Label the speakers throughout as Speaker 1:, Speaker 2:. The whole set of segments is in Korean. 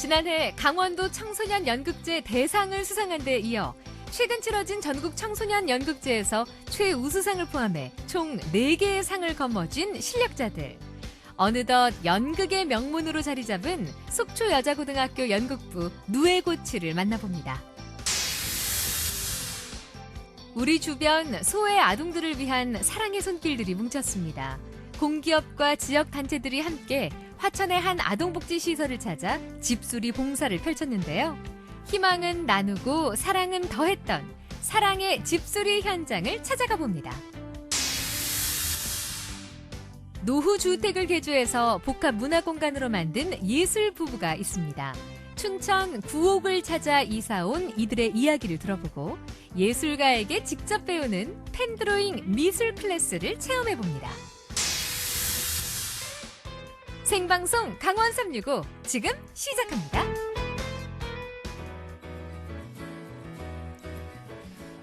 Speaker 1: 지난해 강원도 청소년 연극제 대상을 수상한 데 이어 최근 치러진 전국 청소년 연극제에서 최우수상을 포함해 총 4개의 상을 거머쥔 실력자들. 어느덧 연극의 명문으로 자리 잡은 속초여자고등학교 연극부 누에고치를 만나봅니다. 우리 주변 소외 아동들을 위한 사랑의 손길들이 뭉쳤습니다. 공기업과 지역단체들이 함께 화천의 한 아동복지시설을 찾아 집수리 봉사를 펼쳤는데요. 희망은 나누고 사랑은 더했던 사랑의 집수리 현장을 찾아가 봅니다. 노후주택을 개조해서 복합문화공간으로 만든 예술부부가 있습니다. 춘천 구옥을 찾아 이사온 이들의 이야기를 들어보고 예술가에게 직접 배우는 펜드로잉 미술 클래스를 체험해봅니다. 생방송 강원 365 지금 시작합니다.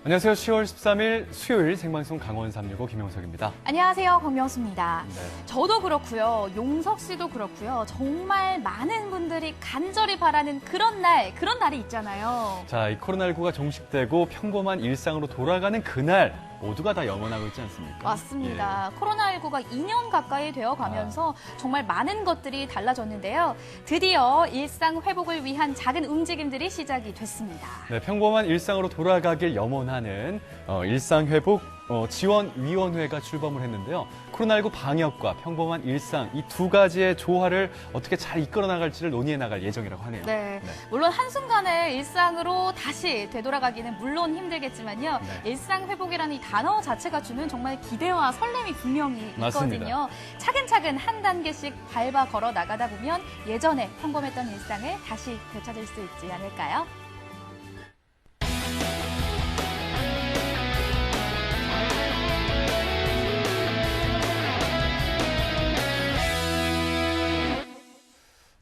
Speaker 2: 안녕하세요. 10월 13일 수요일 생방송 강원 365 김용석입니다.
Speaker 3: 안녕하세요. 권명수입니다.
Speaker 2: 네.
Speaker 3: 저도 그렇고요. 용석 씨도 그렇고요. 정말 많은 분들이 간절히 바라는 그런 날, 그런 날이 있잖아요.
Speaker 2: 자, 이 코로나19가 종식되고 평범한 일상으로 돌아가는 그날 모두가 다 염원하고 있지 않습니까?
Speaker 3: 맞습니다. 코로나19가 2년 가까이 되어 가면서 정말 많은 것들이 달라졌는데요. 드디어 일상 회복을 위한 작은 움직임들이 시작이 됐습니다.
Speaker 2: 네, 평범한 일상으로 돌아가길 염원하는 일상회복 지원위원회가 출범을 했는데요. 코로나19 방역과 평범한 일상 이 두 가지의 조화를 어떻게 잘 이끌어 나갈지를 논의해 나갈 예정이라고 하네요.
Speaker 3: 네. 물론 한순간에 일상으로 다시 되돌아가기는 물론 힘들겠지만요.
Speaker 2: 네.
Speaker 3: 일상 회복이라는 이 단어 자체가 주는 정말 기대와 설렘이 분명히 있거든요.
Speaker 2: 맞습니다.
Speaker 3: 차근차근 한 단계씩 밟아 걸어 나가다 보면 예전에 평범했던 일상을 다시 되찾을 수 있지 않을까요?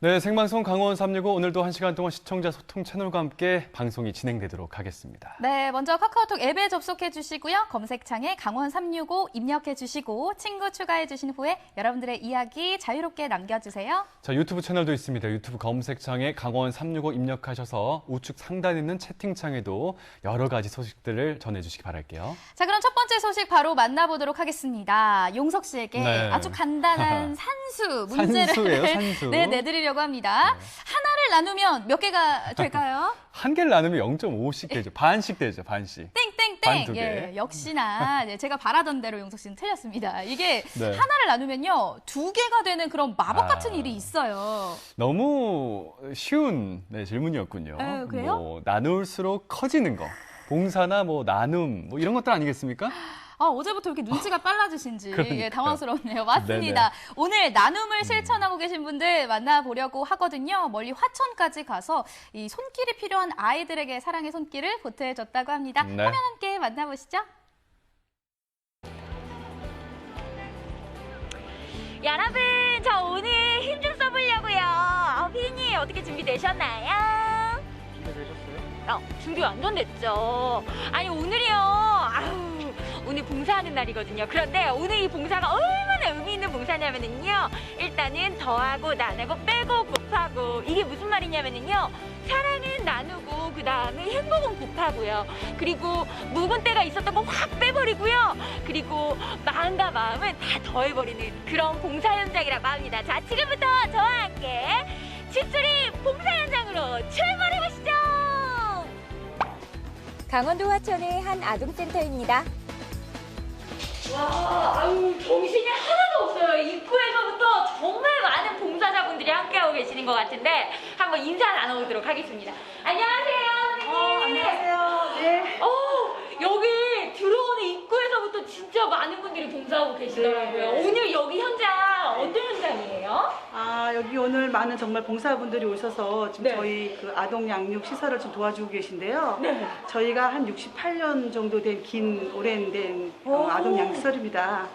Speaker 2: 네, 생방송 강원 365 오늘도 1시간 동안 시청자 소통 채널과 함께 방송이 진행되도록 하겠습니다.
Speaker 3: 네, 먼저 카카오톡 앱에 접속해 주시고요. 검색창에 강원 365 입력해 주시고 친구 추가해 주신 후에 여러분들의 이야기 자유롭게 남겨주세요.
Speaker 2: 자, 유튜브 채널도 있습니다. 유튜브 검색창에 강원 365 입력하셔서 우측 상단에 있는 채팅창에도 여러 가지 소식들을 전해주시기 바랄게요.
Speaker 3: 자, 그럼 첫 번째 소식 바로 만나보도록 하겠습니다. 용석 씨에게
Speaker 2: 네.
Speaker 3: 아주 간단한 산수 문제를
Speaker 2: 산수예요, 산수.
Speaker 3: 네, 내드리려고 합니다. 하나를 나누면 몇 개가 될까요?
Speaker 2: 한 개를 나누면 0.5씩 되죠. 반씩 되죠, 반씩.
Speaker 3: 땡땡땡.
Speaker 2: 반 두 개.
Speaker 3: 예, 역시나 네, 제가 바라던 대로 용석 씨는 틀렸습니다. 이게
Speaker 2: 네.
Speaker 3: 하나를 나누면요 2개가 되는 그런 마법 같은 일이 있어요.
Speaker 2: 너무 쉬운 질문이었군요.
Speaker 3: 그래요?
Speaker 2: 뭐, 나눌수록 커지는 거. 봉사나 뭐 나눔 뭐 이런 것들 아니겠습니까?
Speaker 3: 어제부터 이렇게 눈치가 빨라지신지
Speaker 2: 그러니까요.
Speaker 3: 예, 당황스럽네요. 맞습니다.
Speaker 2: 네네.
Speaker 3: 오늘 나눔을 실천하고 계신 분들 만나보려고 하거든요. 멀리 화천까지 가서 이 손길이 필요한 아이들에게 사랑의 손길을 보태줬다고 합니다.
Speaker 2: 네.
Speaker 3: 화면 함께 만나보시죠.
Speaker 4: 여러분, 저 오늘 힘 좀 써보려고요. 피디님 어떻게 준비되셨나요? 준비되셨어요? 준비 완전 됐죠. 아니 오늘이요. 오늘 봉사하는 날이거든요. 그런데 오늘 이 봉사가 얼마나 의미 있는 봉사냐면은요. 일단은 더하고 나누고 빼고 곱하고 이게 무슨 말이냐면은요. 사랑은 나누고 그 다음에 행복은 곱하고요. 그리고 묵은 때가 있었던 거 확 빼버리고요. 그리고 마음과 마음은 다 더해버리는 그런 봉사 현장이라고 합니다. 자, 지금부터 저와 함께 집수리 봉사 현장으로 출발해보시죠.
Speaker 5: 강원도 화천의 한 아동센터입니다.
Speaker 4: 와, 정신이 하나도 없어요. 입구에서부터 정말 많은 봉사자분들이 함께하고 계시는 것 같은데 한번 인사 나눠보도록 하겠습니다. 안녕하세요, 선생님.
Speaker 6: 안녕하세요. 네.
Speaker 4: 여기 들어오는 입구에서부터 진짜 많은 분들이 봉사하고 계시더라고요.
Speaker 6: 네.
Speaker 4: 오늘 여기 현장 어떤 현장이에요?
Speaker 6: 여기 오늘 많은 정말 봉사분들이 오셔서 지금
Speaker 4: 네.
Speaker 6: 저희 그 아동 양육 시설을 좀 도와주고 계신데요.
Speaker 4: 네.
Speaker 6: 저희가 한 68년 정도 된 오랜
Speaker 4: 오.
Speaker 6: 아동 양육 시설입니다.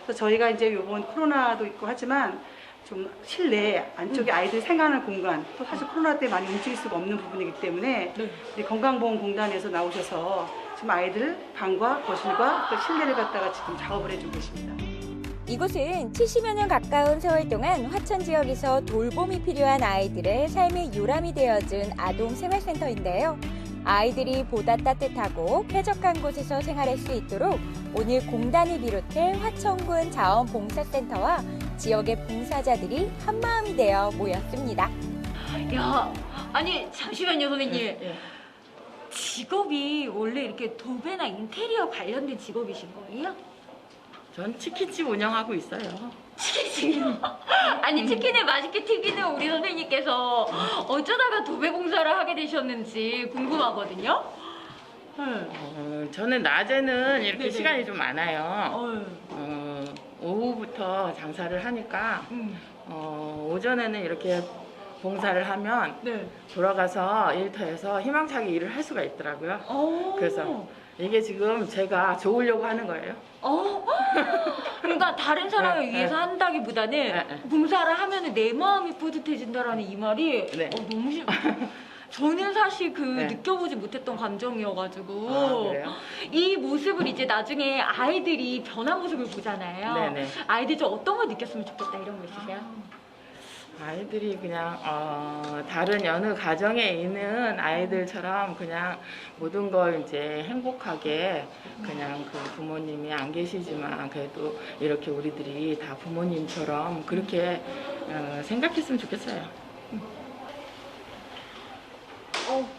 Speaker 6: 그래서 저희가 이제 요번 코로나도 있고 하지만 좀 실내 안쪽에 아이들이 생활하는 공간, 또 사실 코로나 때 많이 움직일 수가 없는 부분이기 때문에
Speaker 4: 네.
Speaker 6: 우리 건강보험공단에서 나오셔서 지금 아이들 방과 거실과 또 실내를 갖다가 지금 작업을 해주고 계십니다.
Speaker 5: 이곳은 70여 년 가까운 세월 동안 화천 지역에서 돌봄이 필요한 아이들의 삶의 요람이 되어준 아동생활센터인데요. 아이들이 보다 따뜻하고 쾌적한 곳에서 생활할 수 있도록 오늘 공단을 비롯해 화천군 자원봉사센터와 지역의 봉사자들이 한마음이 되어 모였습니다.
Speaker 4: 야, 아니 잠시만요 선생님. 직업이 원래 이렇게 도배나 인테리어 관련된 직업이신 거예요?
Speaker 7: 전 치킨집 운영하고 있어요.
Speaker 4: 치킨집이요? 아니 치킨을 맛있게 튀기는 우리 선생님께서 어쩌다가 도배 봉사를 하게 되셨는지 궁금하거든요.
Speaker 7: 저는 낮에는 이렇게
Speaker 4: 네네.
Speaker 7: 시간이 좀 많아요. 오후부터 장사를 하니까 오전에는 이렇게 봉사를 하면
Speaker 4: 네.
Speaker 7: 돌아가서 일터에서 희망차게 일을 할 수가 있더라고요. 그래서 이게 지금 제가 좋으려고 하는 거예요.
Speaker 4: 그러니까 다른 사람을
Speaker 7: 네,
Speaker 4: 위해서
Speaker 7: 네.
Speaker 4: 한다기보다는
Speaker 7: 네.
Speaker 4: 봉사를 하면 내 마음이 뿌듯해진다라는 이 말이
Speaker 7: 네.
Speaker 4: 너무 저는 사실
Speaker 7: 네.
Speaker 4: 느껴보지 못했던 감정이어가지고
Speaker 7: 그래요?
Speaker 4: 이 모습을 이제 나중에 아이들이 변한 모습을 보잖아요.
Speaker 7: 네네.
Speaker 4: 아이들 좀 어떤 걸 느꼈으면 좋겠다 이런 거 있으세요?
Speaker 7: 아이들이 그냥 다른 여느 가정에 있는 아이들처럼 그냥 모든 걸 이제 행복하게 그냥 그 부모님이 안 계시지만 그래도 이렇게 우리들이 다 부모님처럼 그렇게 생각했으면 좋겠어요.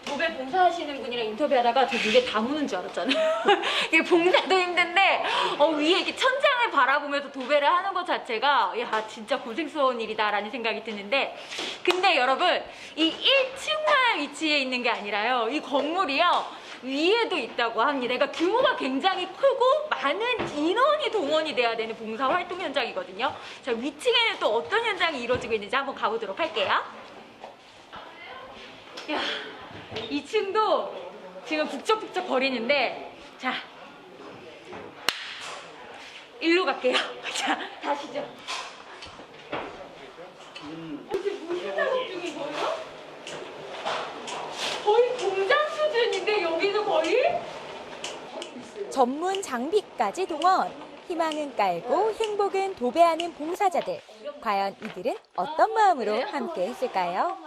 Speaker 4: 도배 봉사하시는 분이랑 인터뷰하다가 저 눈에 다 무는 줄 알았잖아요. 이게 봉사도 힘든데 위에 이렇게 천장을 바라보면서 도배를 하는 것 자체가 야 진짜 고생스러운 일이다라는 생각이 드는데 근데 여러분 이 1층만 위치해 있는 게 아니라요. 이 건물이요. 위에도 있다고 합니다. 그러니까 규모가 굉장히 크고 많은 인원이 동원이 돼야 되는 봉사활동 현장이거든요. 자, 위층에는 또 어떤 현장이 이루어지고 있는지 한번 가보도록 할게요. 야, 2층도 지금 북적북적 거리는데 자, 일로 갈게요. 자, 가시죠. 지금 무슨 작업 중인 거예요? 거의 공장 수준인데 여기도 거의?
Speaker 5: 전문 장비까지 동원. 희망은 깔고 행복은 도배하는 봉사자들. 과연 이들은 어떤 마음으로 함께 했을까요?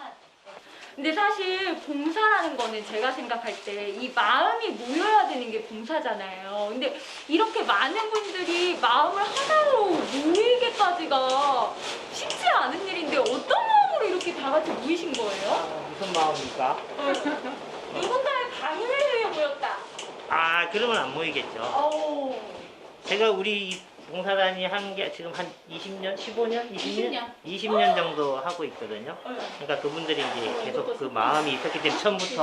Speaker 4: 근데 사실 봉사라는 거는 제가 생각할 때 이 마음이 모여야 되는 게 봉사잖아요. 근데 이렇게 많은 분들이 마음을 하나로 모이기까지가 쉽지 않은 일인데 어떤 마음으로 이렇게 다 같이 모이신 거예요?
Speaker 8: 무슨 마음입니까?
Speaker 4: 누군가의 강요에 의해 모였다.
Speaker 8: 그러면 안 모이겠죠. 제가 우리 봉사단이 한 게 지금 한 20년, 15년, 20년 정도 하고 있거든요. 그러니까 그분들이 이제 계속 그 마음이 있었기 때문에 처음부터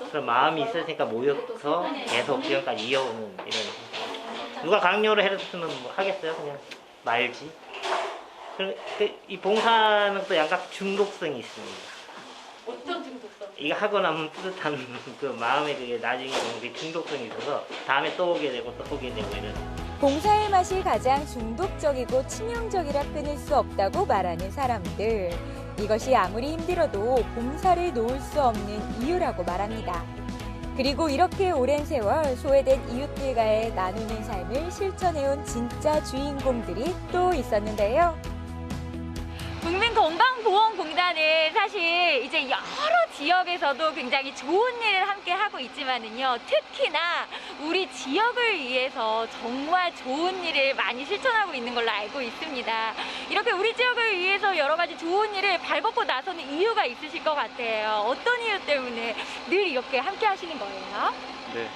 Speaker 8: 그런 마음이 있었으니까 모여서 계속 지금까지 이어오는 이런. 누가 강요를 해줬으면 뭐 하겠어요? 그냥 말지. 이 봉사는 또 약간 중독성이 있습니다.
Speaker 4: 어떤 중독성?
Speaker 8: 이거 하고 나면 뿌듯한 그 마음에 그게 나중에 그 중독성이 있어서 다음에 또 오게 되고 또 오게 되고 이런.
Speaker 5: 봉사의 맛이 가장 중독적이고 치명적이라 끊을 수 없다고 말하는 사람들. 이것이 아무리 힘들어도 봉사를 놓을 수 없는 이유라고 말합니다. 그리고 이렇게 오랜 세월 소외된 이웃들과의 나누는 삶을 실천해온 진짜 주인공들이 또 있었는데요.
Speaker 4: 국민건강보험공단은 사실 이제 여러 지역에서도 굉장히 좋은 일을 함께 하고 있지만은요, 특히나 우리 지역을 위해서 정말 좋은 일을 많이 실천하고 있는 걸로 알고 있습니다. 이렇게 우리 지역을 위해서 여러 가지 좋은 일을 발벗고 나서는 이유가 있으실 것 같아요. 어떤 이유 때문에 늘 이렇게 함께 하시는 거예요?
Speaker 9: 네,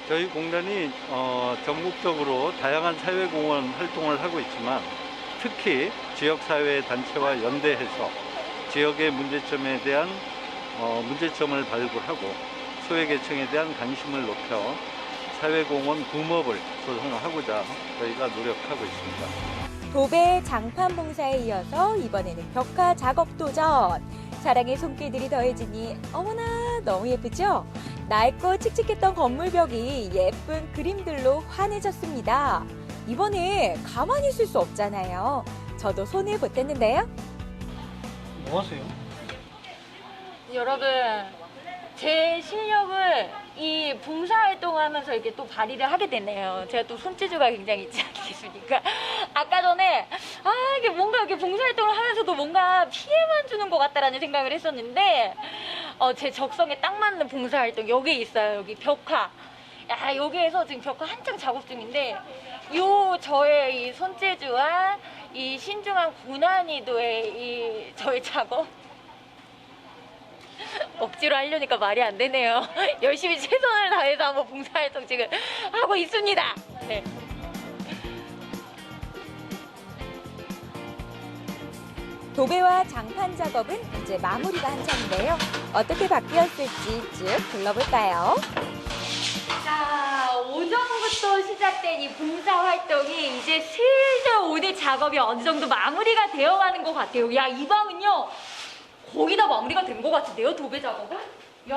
Speaker 9: 저희 공단이 전국적으로 다양한 사회공헌 활동을 하고 있지만 특히 지역사회 단체와 연대해서 지역의 문제점에 대한 문제점을 발굴하고 소외계층에 대한 관심을 높여 사회공헌 붐업을 조성하고자 저희가 노력하고 있습니다.
Speaker 5: 도배 장판 봉사에 이어서 이번에는 벽화 작업 도전. 사랑의 손길들이 더해지니 어머나 너무 예쁘죠? 낡고 칙칙했던 건물벽이 예쁜 그림들로 환해졌습니다. 이번에 가만히 있을 수 없잖아요. 저도 손을 보탰는데요.
Speaker 8: 뭐 하세요?
Speaker 4: 여러분, 제 실력을 이 봉사활동하면서 이렇게 또 발휘를 하게 되네요. 제가 또 손재주가 굉장히 있지 않겠습니까? 아까 전에 이게 뭔가 이렇게 봉사활동을 하면서도 뭔가 피해만 주는 것 같다라는 생각을 했었는데 제 적성에 딱 맞는 봉사활동 여기 있어요. 여기 벽화. 여기에서 지금 벽화 한창 작업 중인데 저의 이 손재주와 이 신중한 고난이도의 이 저의 작업 억지로 하려니까 말이 안 되네요. 열심히 최선을 다해서 한번 봉사활동 지금 하고 있습니다. 네.
Speaker 5: 도배와 장판 작업은 이제 마무리가 한창인데요. 어떻게 바뀌었을지 쭉 둘러볼까요?
Speaker 4: 자, 오전부터 시작된 이 봉사활동이 이제 슬슬 오늘 작업이 어느 정도 마무리가 되어가는 것 같아요. 야, 이 방은요. 거의 다 마무리가 된 것 같은데요, 도배 작업은? 야,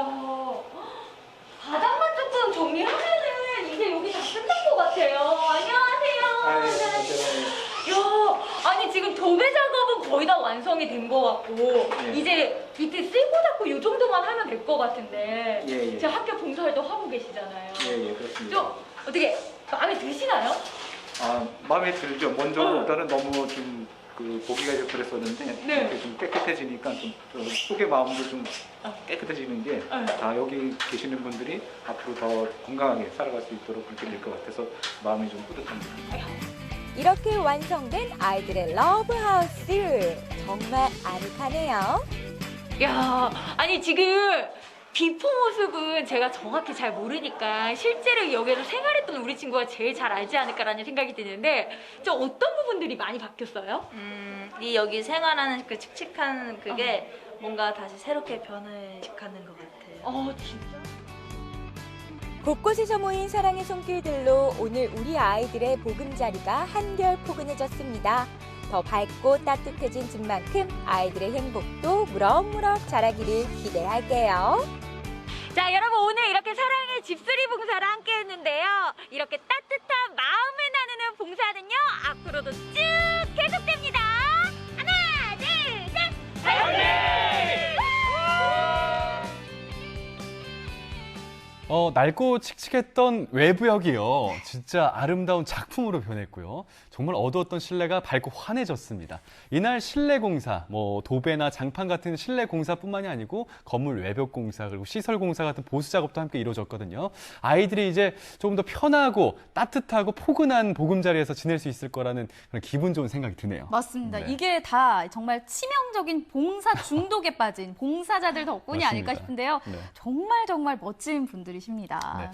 Speaker 4: 바닥만 조금 정리하면은 이제 여기 다 끝난 것 같아요. 안녕하세요. 야, 아니 지금 도배 작업은 거의 다 완성이 된 것 같고 이제 밑에 쓸고 닦고 이 정도만 하면 될 것 같은데 지금 학교 봉사활동 하고 계시잖아요.
Speaker 10: 그렇습니다.
Speaker 4: 좀 어떻게 마음에 드시나요?
Speaker 10: 마음에 들죠. 먼저보다는 너무 좀 보기가 좀 그랬었는데 이렇게 좀 깨끗해지니까 좀 속의 마음도 좀 깨끗해지는 게 여기 계시는 분들이 앞으로 더 건강하게 살아갈 수 있도록 그렇게 될 것 같아서 마음이 좀 뿌듯합니다.
Speaker 5: 이렇게 완성된 아이들의 러브하우스. 정말 아늑하네요.
Speaker 4: 야, 아니 지금 비포 모습은 제가 정확히 잘 모르니까 실제로 여기서 생활했던 우리 친구가 제일 잘 알지 않을까라는 생각이 드는데 좀 어떤 부분들이 많이 바뀌었어요?
Speaker 11: 이 여기 생활하는 그 칙칙한 그게 뭔가 다시 새롭게 변화하는 것 같아요.
Speaker 4: 진짜?
Speaker 5: 곳곳에서 모인 사랑의 손길들로 오늘 우리 아이들의 보금자리가 한결 포근해졌습니다. 더 밝고 따뜻해진 집만큼 아이들의 행복도 무럭무럭 자라기를 기대할게요.
Speaker 4: 자, 여러분 오늘 이렇게 사랑의 집수리 봉사를 함께 했는데요. 이렇게 따뜻한 마음을 나누는 봉사는요. 앞으로도 쭉 계속됩니다. 하나, 둘, 셋! 파이팅!
Speaker 2: 낡고 칙칙했던 외부역이요. 진짜 아름다운 작품으로 변했고요. 정말 어두웠던 실내가 밝고 환해졌습니다. 이날 실내 공사, 도배나 장판 같은 실내 공사뿐만이 아니고 건물 외벽 공사 그리고 시설 공사 같은 보수 작업도 함께 이루어졌거든요. 아이들이 이제 조금 더 편하고 따뜻하고 포근한 보금자리에서 지낼 수 있을 거라는 그런 기분 좋은 생각이 드네요.
Speaker 3: 맞습니다.
Speaker 2: 네.
Speaker 3: 이게 다 정말 치명적인 봉사 중독에 빠진 봉사자들 덕분이 아닐까 싶은데요.
Speaker 2: 네.
Speaker 3: 정말 멋진 분들이십니다.
Speaker 2: 네.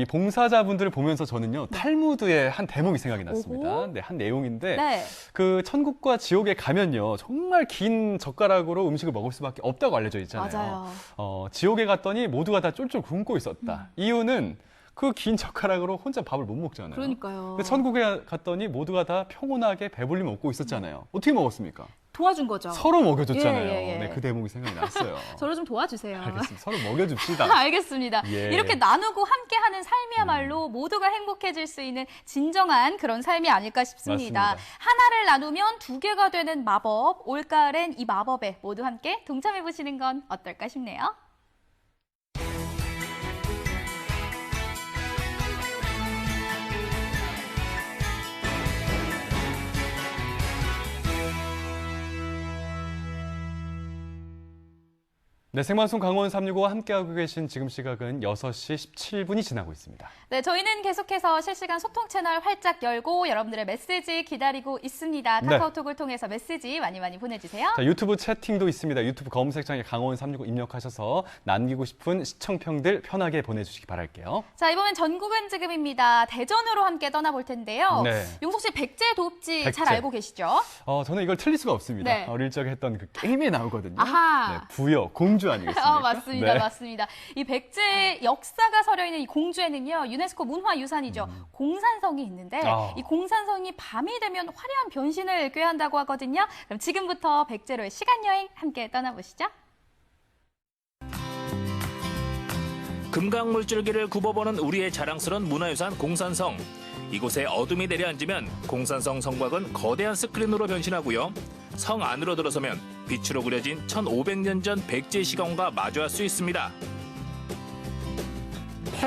Speaker 2: 이 봉사자분들을 보면서 저는요, 탈무드의 한 대목이 생각이 났습니다. 네, 한 내용인데, 그 천국과 지옥에 가면요, 정말 긴 젓가락으로 음식을 먹을 수밖에 없다고 알려져 있잖아요.
Speaker 3: 맞아요.
Speaker 2: 지옥에 갔더니 모두가 다 쫄쫄 굶고 있었다. 이유는 그 긴 젓가락으로 혼자 밥을 못 먹잖아요.
Speaker 3: 그러니까요.
Speaker 2: 근데 천국에 갔더니 모두가 다 평온하게 배불리 먹고 있었잖아요. 어떻게 먹었습니까?
Speaker 3: 도와준 거죠.
Speaker 2: 서로 먹여줬잖아요.
Speaker 3: 예.
Speaker 2: 네, 그 대목이 생각이 났어요.
Speaker 3: 저를 좀 도와주세요.
Speaker 2: 알겠습니다. 서로 먹여줍시다.
Speaker 3: 알겠습니다.
Speaker 2: 예.
Speaker 3: 이렇게 나누고 함께하는 삶이야말로 모두가 행복해질 수 있는 진정한 그런 삶이 아닐까 싶습니다.
Speaker 2: 맞습니다.
Speaker 3: 하나를 나누면 두 개가 되는 마법. 올가을엔 이 마법에 모두 함께 동참해보시는 건 어떨까 싶네요.
Speaker 2: 네, 생방송 강원 365와 함께하고 계신 지금 시각은 6시 17분이 지나고 있습니다.
Speaker 3: 네, 저희는 계속해서 실시간 소통 채널 활짝 열고 여러분들의 메시지 기다리고 있습니다. 카카오톡을 통해서 메시지 많이 보내주세요.
Speaker 2: 자, 유튜브 채팅도 있습니다. 유튜브 검색창에 강원 365 입력하셔서 남기고 싶은 시청평들 편하게 보내주시기 바랄게요.
Speaker 3: 자, 이번엔 전국은 지금입니다. 대전으로 함께 떠나볼 텐데요.
Speaker 2: 네.
Speaker 3: 용석 씨 백제 도읍지
Speaker 2: 백제.
Speaker 3: 잘 알고 계시죠?
Speaker 2: 저는 이걸 틀릴 수가 없습니다.
Speaker 3: 네.
Speaker 2: 어릴 적에 했던 그 게임에 나오거든요.
Speaker 3: 아하.
Speaker 2: 네, 부여, 공주 아니겠습니까?
Speaker 3: 맞습니다.
Speaker 2: 네.
Speaker 3: 맞습니다. 이 백제의 역사가 서려 있는 이 공주에는요, 유네스코 문화유산이죠. 공산성이 있는데 이 공산성이 밤이 되면 화려한 변신을 꾀한다고 하거든요. 그럼 지금부터 백제로의 시간여행 함께 떠나보시죠.
Speaker 12: 금강물줄기를 굽어보는 우리의 자랑스러운 문화유산 공산성. 이곳에 어둠이 내려앉으면 공산성 성곽은 거대한 스크린으로 변신하고요. 성 안으로 들어서면 빛으로 그려진 1500년 전 백제 시공과 마주할 수 있습니다.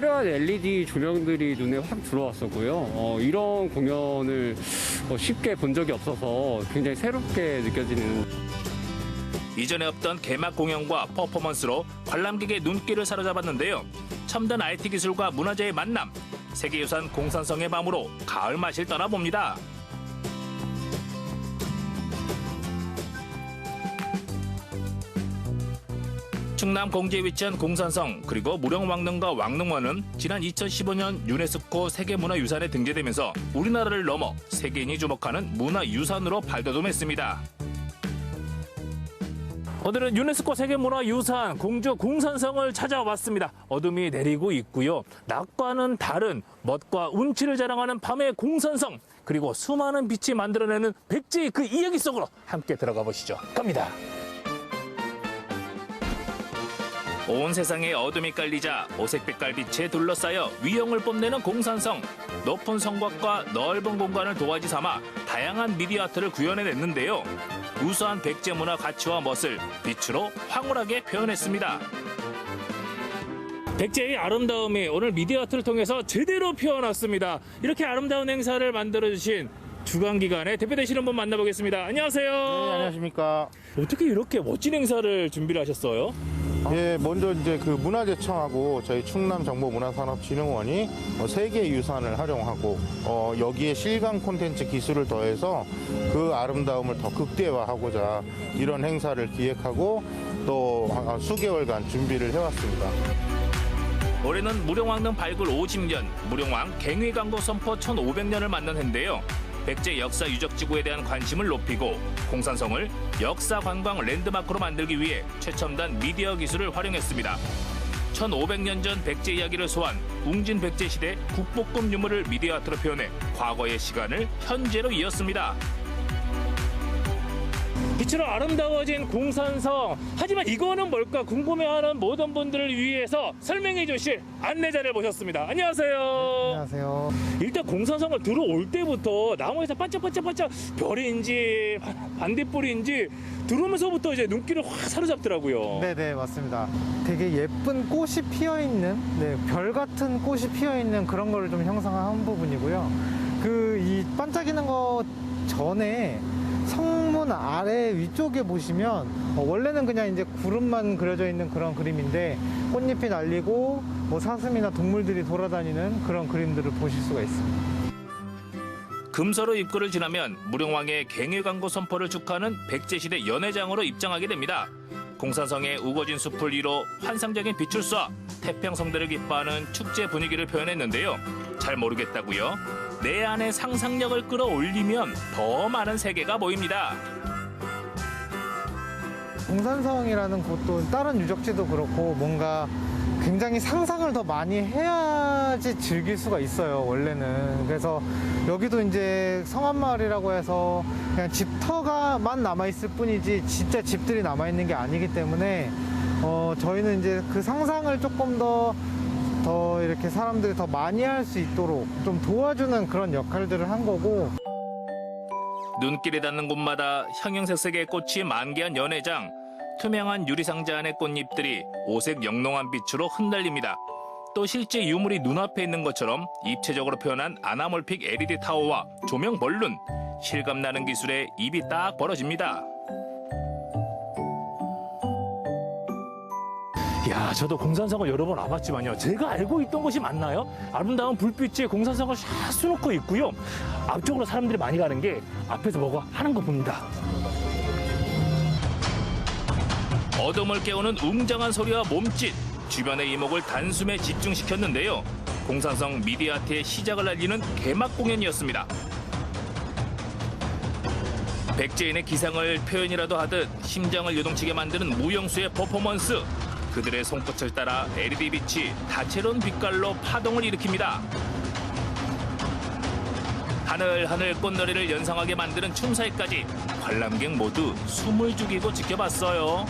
Speaker 13: 화려한 LED 조명들이 눈에 확 들어왔었고요. 이런 공연을 쉽게 본 적이 없어서 굉장히 새롭게 느껴지는.
Speaker 12: 이전에 없던 개막 공연과 퍼포먼스로 관람객의 눈길을 사로잡았는데요. 첨단 IT 기술과 문화재의 만남, 세계유산 공산성의 밤으로 가을 맛을 떠나봅니다. 충남 공주에 위치한 공산성 그리고 무령왕릉과 왕릉원은 지난 2015년 유네스코 세계문화유산에 등재되면서 우리나라를 넘어 세계인이 주목하는 문화유산으로 발돋움했습니다. 오늘은 유네스코 세계문화유산 공주 공산성을 찾아왔습니다. 어둠이 내리고 있고요. 낮과는 다른 멋과 운치를 자랑하는 밤의 공산성 그리고 수많은 빛이 만들어내는 백제의 그 이야기 속으로 함께 들어가 보시죠. 갑니다. 온 세상에 어둠이 깔리자 오색빛깔 빛에 둘러싸여 위용을 뽐내는 공산성. 높은 성곽과 넓은 공간을 도화지 삼아 다양한 미디어 아트를 구현해냈는데요. 우수한 백제 문화 가치와 멋을 빛으로 황홀하게 표현했습니다. 백제의 아름다움이 오늘 미디어 아트를 통해서 제대로 표현했습니다. 이렇게 아름다운 행사를 만들어주신 주관기관의 대표되시는 분 만나보겠습니다. 안녕하세요.
Speaker 14: 네, 안녕하십니까.
Speaker 12: 어떻게 이렇게 멋진 행사를 준비를 하셨어요?
Speaker 14: 예, 먼저 이제 그 문화재청하고 저희 충남정보문화산업진흥원이 세계유산을 활용하고 여기에 실감 콘텐츠 기술을 더해서 그 아름다움을 더 극대화하고자 이런 행사를 기획하고 또 수개월간 준비를 해왔습니다.
Speaker 12: 올해는 무령왕릉 발굴 50년, 무령왕 갱위광고 선포 1500년을 맞는 해인데요. 백제 역사 유적지구에 대한 관심을 높이고 공산성을 역사 관광 랜드마크로 만들기 위해 최첨단 미디어 기술을 활용했습니다. 1500년 전 백제 이야기를 소환 웅진 백제 시대 국보급 유물을 미디어 아트로 표현해 과거의 시간을 현재로 이었습니다. 빛으로 아름다워진 공산성. 하지만 이거는 뭘까 궁금해하는 모든 분들을 위해서 설명해 주실 안내자를 모셨습니다. 안녕하세요.
Speaker 15: 네, 안녕하세요.
Speaker 12: 일단 공산성을 들어올 때부터 나무에서 반짝반짝반짝 별인지 반딧불인지 들어오면서부터 이제 눈길을 확 사로잡더라고요.
Speaker 15: 네네, 맞습니다. 되게 예쁜 꽃이 피어있는, 별 같은 꽃이 피어있는 그런 거를 좀 형상화한 부분이고요. 이 반짝이는 거 전에 성문 아래 위쪽에 보시면 원래는 그냥 이제 구름만 그려져 있는 그런 그림인데 꽃잎이 날리고 사슴이나 동물들이 돌아다니는 그런 그림들을 보실 수가 있습니다.
Speaker 12: 금서로 입구를 지나면 무령왕의 갱위광고 선포를 축하하는 백제시대 연회장으로 입장하게 됩니다. 공산성의 우거진 숲을 이뤄 환상적인 빛을 쏴 태평성대를 기뻐하는 축제 분위기를 표현했는데요. 잘 모르겠다고요? 내 안의 상상력을 끌어올리면 더 많은 세계가 보입니다.
Speaker 15: 공산성이라는 곳도 다른 유적지도 그렇고 뭔가 굉장히 상상을 더 많이 해야지 즐길 수가 있어요, 원래는. 그래서 여기도 이제 성안마을이라고 해서 그냥 집터가만 남아있을 뿐이지 진짜 집들이 남아있는 게 아니기 때문에 저희는 이제 그 상상을 조금 더 이렇게 사람들이 더 많이 할 수 있도록 좀 도와주는 그런 역할들을 한 거고.
Speaker 12: 눈길에 닿는 곳마다 형형색색의 꽃이 만개한 연회장. 투명한 유리상자 안의 꽃잎들이 오색 영롱한 빛으로 흩날립니다. 또 실제 유물이 눈앞에 있는 것처럼 입체적으로 표현한 아나몰픽 LED 타워와 조명 벌룬. 실감나는 기술에 입이 딱 벌어집니다. 야, 저도 공산성을 여러 번 와봤지만요. 제가 알고 있던 것이 맞나요? 아름다운 불빛에 공산성을 샥 수놓고 있고요. 앞쪽으로 사람들이 많이 가는 게 앞에서 뭐가 하는 거 봅니다. 어둠을 깨우는 웅장한 소리와 몸짓, 주변의 이목을 단숨에 집중시켰는데요. 공산성 미디어 아트의 시작을 알리는 개막 공연이었습니다. 백제인의 기상을 표현이라도 하듯 심장을 요동치게 만드는 무용수의 퍼포먼스. 그들의 손끝을 따라 LED 빛이 다채로운 빛깔로 파동을 일으킵니다. 하늘하늘 꽃놀이를 연상하게 만드는 춤사위까지 관람객 모두 숨을 죽이고 지켜봤어요.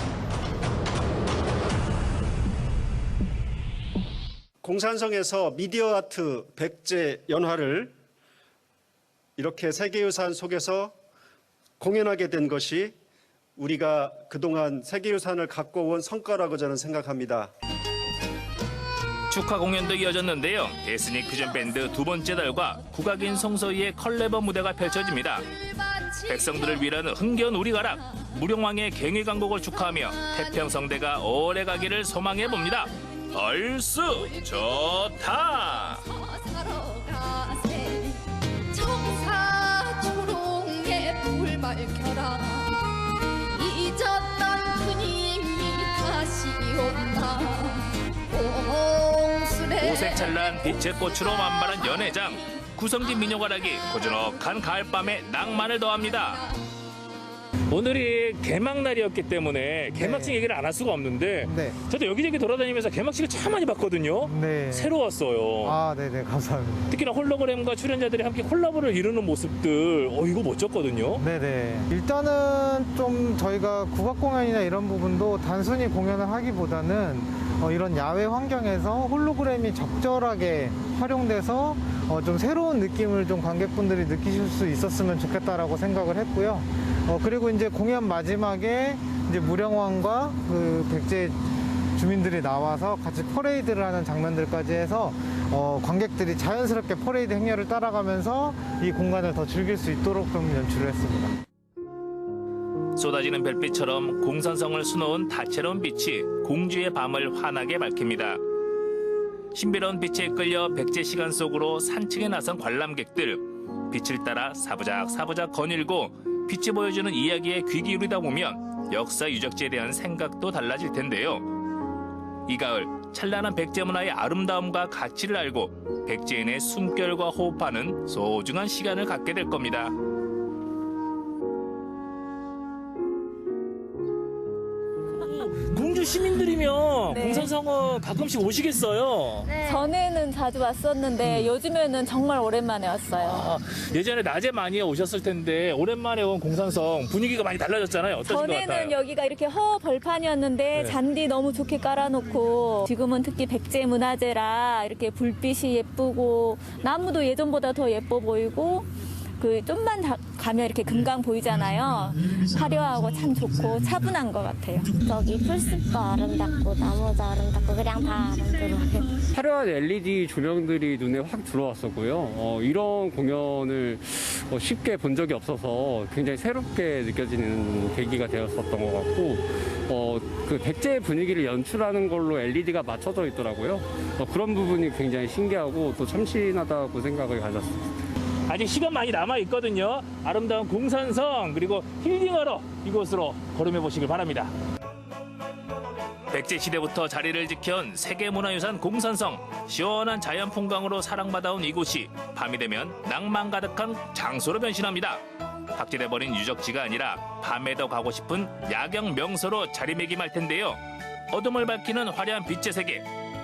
Speaker 16: 공산성에서 미디어 아트 백제 연화를 이렇게 세계유산 속에서 공연하게 된 것이 우리가 그동안 세계유산을 갖고 온 성과라고 저는 생각합니다.
Speaker 12: 축하 공연도 이어졌는데요. 에스닉 퓨전 밴드 두 번째 달과 국악인 송서희의 컬래버 무대가 펼쳐집니다. 백성들을 위하는 흥겨운 우리가락, 무령왕의 갱위 강복을 축하하며 태평성대가 오래가기를 소망해봅니다. 얼쑤 좋다!
Speaker 17: 청사초롱에 불 밝혀라 잊었던 그님이 다시 온다
Speaker 12: 오색찬란 빛의 꽃으로 만발한 연회장, 구성진 민요가락이 고즈넉한 가을밤에 낭만을 더합니다. 오늘이 개막날이었기 때문에 개막식 얘기를 안 할 수가 없는데 저도 여기저기 돌아다니면서 개막식을 참 많이 봤거든요. 새로웠어요.
Speaker 15: 아, 네네, 감사합니다.
Speaker 12: 특히나 홀로그램과 출연자들이 함께 콜라보를 이루는 모습들 이거 멋졌거든요.
Speaker 15: 네네. 일단은 좀 저희가 국악 공연이나 이런 부분도 단순히 공연을 하기보다는 이런 야외 환경에서 홀로그램이 적절하게 활용돼서 좀 새로운 느낌을 좀 관객분들이 느끼실 수 있었으면 좋겠다라고 생각을 했고요. 그리고 이제 공연 마지막에 이제 무령왕과 그 백제 주민들이 나와서 같이 퍼레이드를 하는 장면들까지 해서 관객들이 자연스럽게 퍼레이드 행렬을 따라가면서 이 공간을 더 즐길 수 있도록 좀 연출을 했습니다.
Speaker 12: 쏟아지는 별빛처럼 공산성을 수놓은 다채로운 빛이 공주의 밤을 환하게 밝힙니다. 신비로운 빛에 끌려 백제 시간 속으로 산책에 나선 관람객들, 빛을 따라 사부작 거닐고 빛이 보여주는 이야기에 귀 기울이다 보면 역사 유적지에 대한 생각도 달라질 텐데요. 이 가을 찬란한 백제 문화의 아름다움과 가치를 알고 백제인의 숨결과 호흡하는 소중한 시간을 갖게 될 겁니다. 공주 시민들이면 공산성은 가끔씩 오시겠어요?
Speaker 18: 전에는 자주 왔었는데 요즘에는 정말 오랜만에 왔어요.
Speaker 12: 예전에 낮에 많이 오셨을 텐데 오랜만에 온 공산성 분위기가 많이 달라졌잖아요. 어떠신 것 같아요?
Speaker 18: 전에는 여기가 이렇게 벌판이었는데 잔디 너무 좋게 깔아놓고 지금은 특히 백제 문화재라 이렇게 불빛이 예쁘고 나무도 예전보다 더 예뻐 보이고 그 좀만 가면 이렇게 금강 보이잖아요. 화려하고 참 좋고 차분한 것 같아요.
Speaker 19: 저기 풀숲도 아름답고 나무도 아름답고 그냥 다 아름다워요.
Speaker 13: 화려한 LED 조명들이 눈에 확 들어왔었고요. 이런 공연을 쉽게 본 적이 없어서 굉장히 새롭게 느껴지는 계기가 되었었던 것 같고 그 백제 분위기를 연출하는 걸로 LED가 맞춰져 있더라고요. 그런 부분이 굉장히 신기하고 또 참신하다고 생각을 가졌습니다.
Speaker 12: 아직 시간 많이 남아 있거든요. 아름다운 공산성 그리고 힐링하러 이곳으로 걸음해 보시길 바랍니다. 백제 시대부터 자리를 지켜온 세계문화유산 공산성. 시원한 자연 풍광으로 사랑받아온 이곳이 밤이 되면 낭만 가득한 장소로 변신합니다. 박제돼버린 유적지가 아니라 밤에도 가고 싶은 야경 명소로 자리매김할 텐데요. 어둠을 밝히는 화려한 빛의 세계.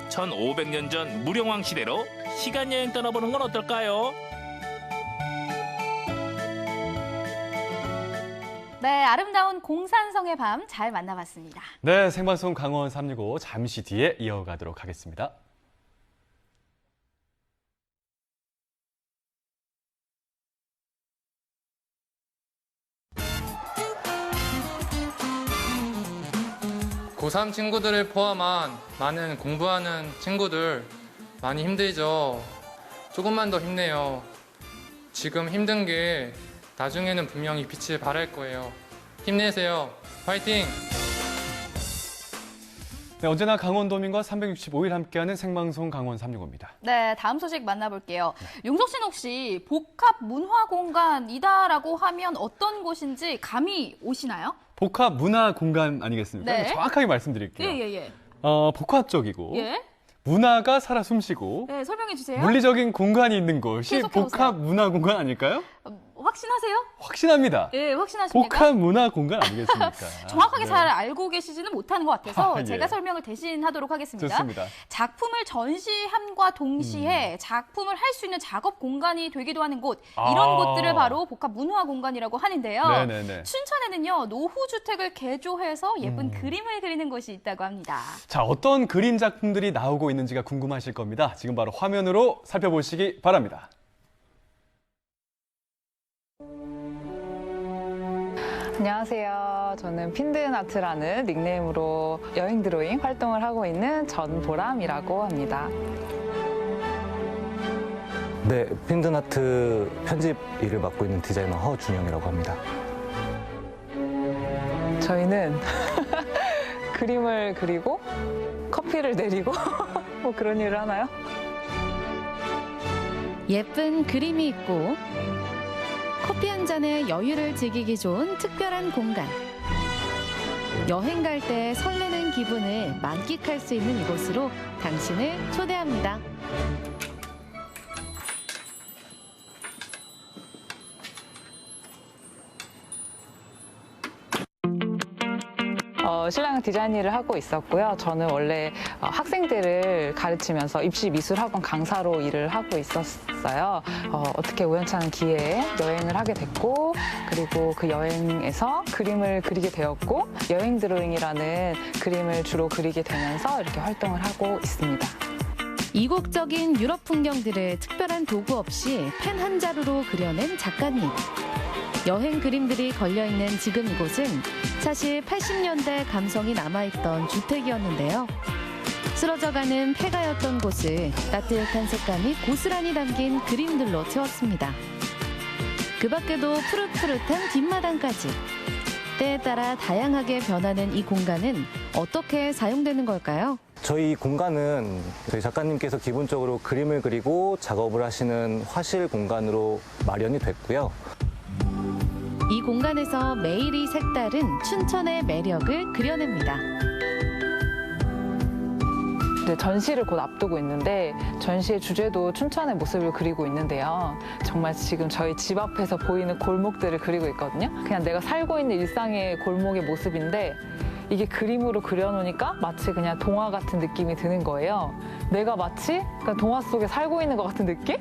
Speaker 12: 1500년 전 무령왕 시대로 시간여행 떠나보는 건 어떨까요?
Speaker 3: 네, 아름다운 공산성의 밤 잘 만나봤습니다.
Speaker 2: 네, 생방송 강원 365 잠시 뒤에 이어가도록 하겠습니다.
Speaker 20: 고3 친구들을 포함한 많은 공부하는 친구들 많이 힘들죠. 조금만 더 힘내요. 지금 힘든 게 나중에는 분명히 빛을 발할 거예요. 힘내세요. 화이팅!
Speaker 2: 네, 언제나 강원도민과 365일 함께하는 생방송 강원 365입니다.
Speaker 3: 네, 다음 소식 만나볼게요. 용석 씨는 혹시 복합문화공간이다라고 하면 어떤 곳인지 감이 오시나요?
Speaker 2: 복합문화공간 아니겠습니까?
Speaker 3: 네.
Speaker 2: 정확하게 말씀드릴게요.
Speaker 3: 예.
Speaker 2: 복합적이고
Speaker 3: 예.
Speaker 2: 문화가 살아 숨쉬고
Speaker 3: 네, 설명해 주세요.
Speaker 2: 물리적인 공간이 있는 곳이
Speaker 3: 계속해
Speaker 2: 복합문화공간 아닐까요?
Speaker 3: 확신하세요?
Speaker 2: 확신합니다.
Speaker 3: 예, 확신하십니까?
Speaker 2: 복합문화공간 아니겠습니까?
Speaker 3: 정확하게
Speaker 2: 네.
Speaker 3: 잘 알고 계시지는 못하는 것 같아서
Speaker 2: 예.
Speaker 3: 제가 설명을 대신 하도록 하겠습니다.
Speaker 2: 좋습니다.
Speaker 3: 작품을 전시함과 동시에 작품을 할 수 있는 작업 공간이 되기도 하는 곳, 이런 곳들을 바로 복합문화공간이라고 하는데요.
Speaker 2: 네네네.
Speaker 3: 춘천에는요, 노후주택을 개조해서 예쁜 그림을 그리는 곳이 있다고 합니다.
Speaker 2: 자, 어떤 그림 작품들이 나오고 있는지가 궁금하실 겁니다. 지금 바로 화면으로 살펴보시기 바랍니다.
Speaker 21: 안녕하세요. 저는 핀든아트라는 닉네임으로 여행 드로잉 활동을 하고 있는 전보람이라고 합니다.
Speaker 22: 네, 핀든아트 편집 일을 맡고 있는 디자이너 허준영이라고 합니다.
Speaker 21: 저희는 그림을 그리고 커피를 내리고 뭐 그런 일을 하나요?
Speaker 23: 예쁜 그림이 있고 커피 한 잔의 여유를 즐기기 좋은 특별한 공간. 여행 갈 때 설레는 기분을 만끽할 수 있는 이곳으로 당신을 초대합니다.
Speaker 21: 신랑은 디자인 일을 하고 있었고요. 저는 원래 학생들을 가르치면서 입시 미술학원 강사로 일을 하고 있었어요. 어떻게 우연찮은 기회에 여행을 하게 됐고, 그리고 그 여행에서 그림을 그리게 되었고, 여행 드로잉이라는 그림을 주로 그리게 되면서 이렇게 활동을 하고 있습니다.
Speaker 23: 이국적인 유럽 풍경들을 특별한 도구 없이 펜 한 자루로 그려낸 작가님. 여행 그림들이 걸려있는 지금 이곳은 사실 80년대 감성이 남아있던 주택이었는데요. 쓰러져가는 폐가였던 곳을 따뜻한 색감이 고스란히 담긴 그림들로 채웠습니다. 그 밖에도 푸릇푸릇한 뒷마당까지. 때에 따라 다양하게 변하는 이 공간은 어떻게 사용되는 걸까요?
Speaker 22: 저희 공간은 저희 작가님께서 기본적으로 그림을 그리고 작업을 하시는 화실 공간으로 마련이 됐고요.
Speaker 23: 이 공간에서 매일이 색다른 춘천의 매력을 그려냅니다.
Speaker 21: 전시를 곧 앞두고 있는데 전시의 주제도 춘천의 모습을 그리고 있는데요. 정말 지금 저희 집 앞에서 보이는 골목들을 그리고 있거든요. 그냥 내가 살고 있는 일상의 골목의 모습인데 이게 그림으로 그려놓으니까 마치 그냥 동화 같은 느낌이 드는 거예요. 내가 마치 동화 속에 살고 있는 것 같은 느낌?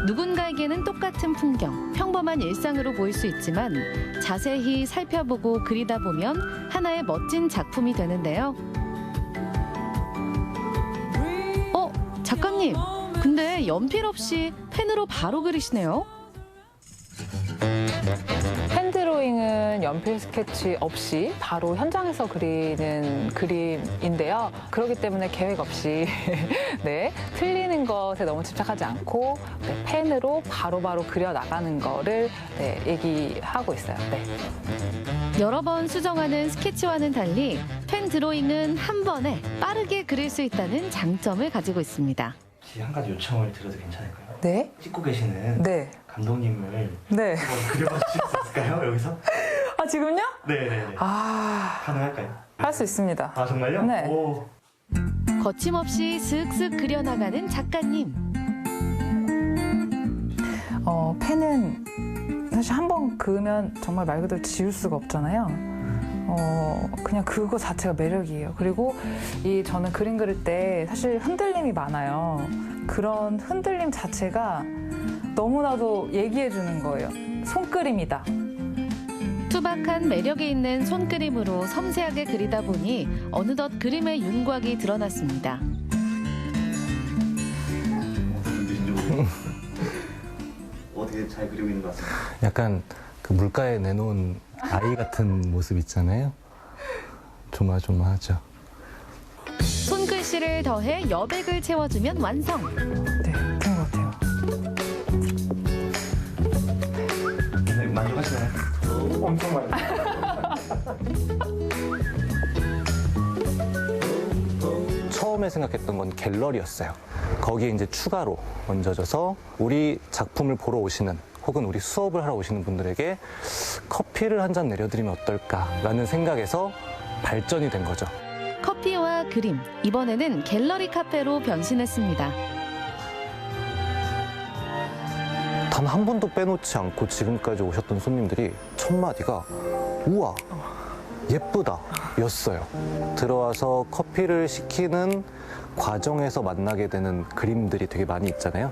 Speaker 23: 누군가에게는 똑같은 풍경, 평범한 일상으로 보일 수 있지만 자세히 살펴보고 그리다 보면 하나의 멋진 작품이 되는데요. 작가님, 근데 연필 없이 펜으로 바로 그리시네요?
Speaker 21: 펜 드로잉은 연필 스케치 없이 바로 현장에서 그리는 그림인데요. 그렇기 때문에 계획 없이 네, 틀리는 것에 너무 집착하지 않고 네, 펜으로 바로바로 그려나가는 거를 네, 얘기하고 있어요. 네.
Speaker 23: 여러 번 수정하는 스케치와는 달리 펜 드로잉은 한 번에 빠르게 그릴 수 있다는 장점을 가지고 있습니다.
Speaker 24: 혹시 한 가지 요청을 드려도 괜찮을까요?
Speaker 21: 네?
Speaker 24: 찍고 계시는
Speaker 21: 네.
Speaker 24: 감독님을
Speaker 21: 네.
Speaker 24: 한번 그려봐 주실 수 있을까요? 여기서?
Speaker 21: 아, 지금요?
Speaker 24: 네네네. 가능할까요?
Speaker 21: 할 수 있습니다.
Speaker 24: 아, 정말요?
Speaker 21: 네.
Speaker 24: 오.
Speaker 23: 거침없이 슥슥 그려나가는 작가님.
Speaker 21: 펜은 사실 한 번 그으면 정말 말 그대로 지울 수가 없잖아요. 그냥 그거 자체가 매력이에요. 그리고 저는 그림 그릴 때 사실 흔들림이 많아요. 그런 흔들림 자체가 너무나도 얘기해 주는 거예요. 손그림이다.
Speaker 23: 투박한 매력이 있는 손그림으로 섬세하게 그리다 보니 어느덧 그림의 윤곽이 드러났습니다.
Speaker 24: 어떻게 잘 그리고 있는 것 같습니다.
Speaker 22: 약간 그 물가에 내놓은 아이 같은 모습 있잖아요. 조마조마하죠.
Speaker 23: 손글씨를 더해 여백을 채워주면 완성.
Speaker 21: 네, 그런 것 같아요.
Speaker 24: 네, 만족하시나요?
Speaker 21: 엄청 많이.
Speaker 22: 처음에 생각했던 건 갤러리였어요. 거기에 이제 추가로 얹어져서 우리 작품을 보러 오시는 혹은 우리 수업을 하러 오시는 분들에게 커피를 한 잔 내려드리면 어떨까라는 생각에서 발전이 된 거죠.
Speaker 23: 커피와 그림, 이번에는 갤러리 카페로 변신했습니다.
Speaker 22: 단 한 번도 빼놓지 않고 지금까지 오셨던 손님들이 첫 마디가 우와 예쁘다 였어요. 들어와서 커피를 시키는 과정에서 만나게 되는 그림들이 되게 많이 있잖아요.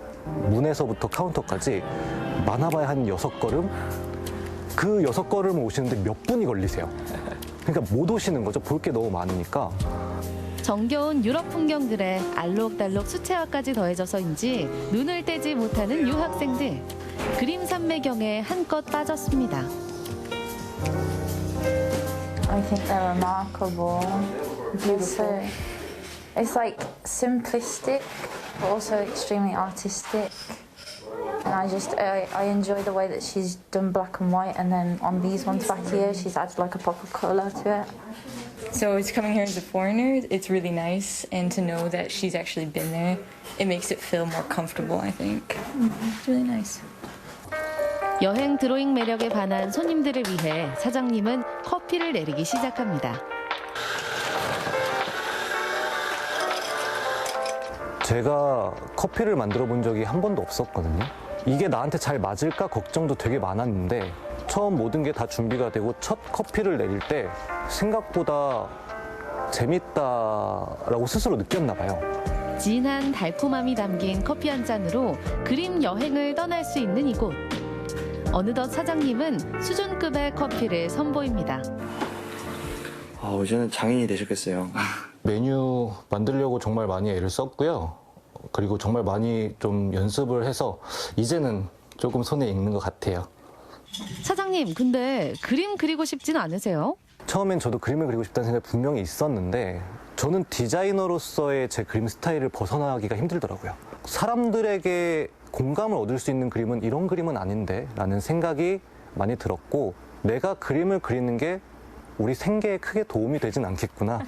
Speaker 22: 문에서부터 카운터까지 많아봐야 한 6걸음? 그 6걸음을 오시는데 몇 분이 걸리세요. 그러니까 못 오시는 거죠. 볼 게 너무 많으니까.
Speaker 23: 정겨운 유럽 풍경들에 알록달록 수채화까지 더해져서인지 눈을 떼지 못하는 유학생들. 그림 산매경에 한껏 빠졌습니다.
Speaker 1: I think they're remarkable. It's like simplistic, but also extremely artistic. And I enjoy the way that she's done black and white, and then on these ones back here, she's added like a pop of colour to it.
Speaker 6: So it's coming here as a foreigner, it's really nice, and to know that she's actually been there, it makes it feel more comfortable, I think. It's really nice.
Speaker 23: 여행 드로잉 매력에 반한 손님들을 위해 사장님은 커피를 내리기 시작합니다.
Speaker 22: 제가 커피를 만들어 본 적이 한 번도 없었거든요. 이게 나한테 잘 맞을까 걱정도 되게 많았는데 처음 모든 게 다 준비가 되고 첫 커피를 내릴 때 생각보다 재밌다라고 스스로 느꼈나 봐요.
Speaker 23: 진한 달콤함이 담긴 커피 한 잔으로 그림 여행을 떠날 수 있는 이곳. 어느덧 사장님은 수준급의 커피를 선보입니다.
Speaker 24: 이제는 장인이 되셨겠어요.
Speaker 22: 메뉴 만들려고 정말 많이 애를 썼고요. 그리고 정말 많이 좀 연습을 해서 이제는 조금 손에 익는 것 같아요.
Speaker 23: 사장님, 근데 그림 그리고 싶진 않으세요?
Speaker 22: 처음엔 저도 그림을 그리고 싶다는 생각이 분명히 있었는데 저는 디자이너로서의 제 그림 스타일을 벗어나기가 힘들더라고요. 사람들에게 공감을 얻을 수 있는 그림은 이런 그림은 아닌데 라는 생각이 많이 들었고 내가 그림을 그리는 게 우리 생계에 크게 도움이 되진 않겠구나.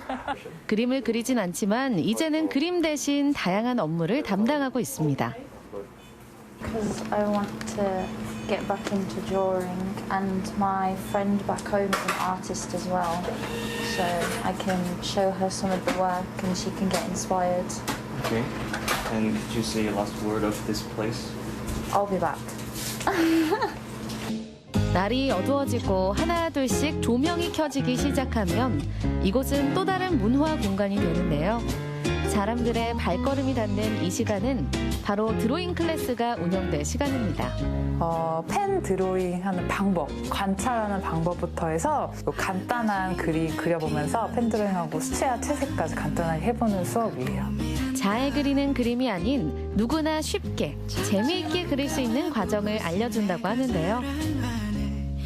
Speaker 23: 그림을 그리진 않지만 이제는 그림 대신 다양한 업무를 담당하고 있습니다.
Speaker 1: Because I want to get back into drawing, and my friend back home is an artist as well, so I can show her some of the work and she can get inspired.
Speaker 24: Okay. And could you say your last word of this place?
Speaker 1: I'll be back.
Speaker 23: 날이 어두워지고 하나둘씩 조명이 켜지기 시작하면 이곳은 또 다른 문화 공간이 되는데요. 사람들의 발걸음이 닿는 이 시간은 바로 드로잉 클래스가 운영될 시간입니다.
Speaker 7: 펜 드로잉 하는 방법, 관찰하는 방법부터 해서 간단한 그림 그려보면서 펜 드로잉하고 수채화 채색까지 간단하게 해보는 수업이에요.
Speaker 23: 잘 그리는 그림이 아닌 누구나 쉽게 재미있게 그릴 수 있는 과정을 알려준다고 하는데요.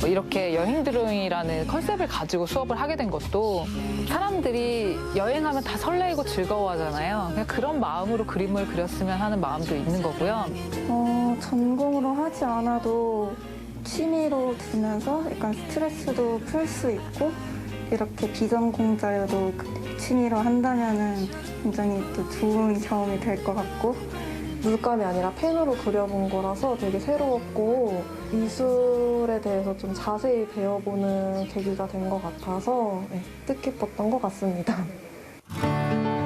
Speaker 9: 이렇게 여행 드로잉이라는 컨셉을 가지고 수업을 하게 된 것도 사람들이 여행하면 다 설레이고 즐거워하잖아요. 그냥 그런 마음으로 그림을 그렸으면 하는 마음도 있는 거고요.
Speaker 25: 전공으로 하지 않아도 취미로 두면서 약간 스트레스도 풀 수 있고 이렇게 비전공자여도 취미로 한다면은 굉장히 또 좋은 경험이 될 것 같고 물감이 아니라 펜으로 그려본 거라서 되게 새로웠고 미술에 대해서 좀 자세히 배워보는 계기가 된 것 같아서 뜻깊었던 것 같습니다.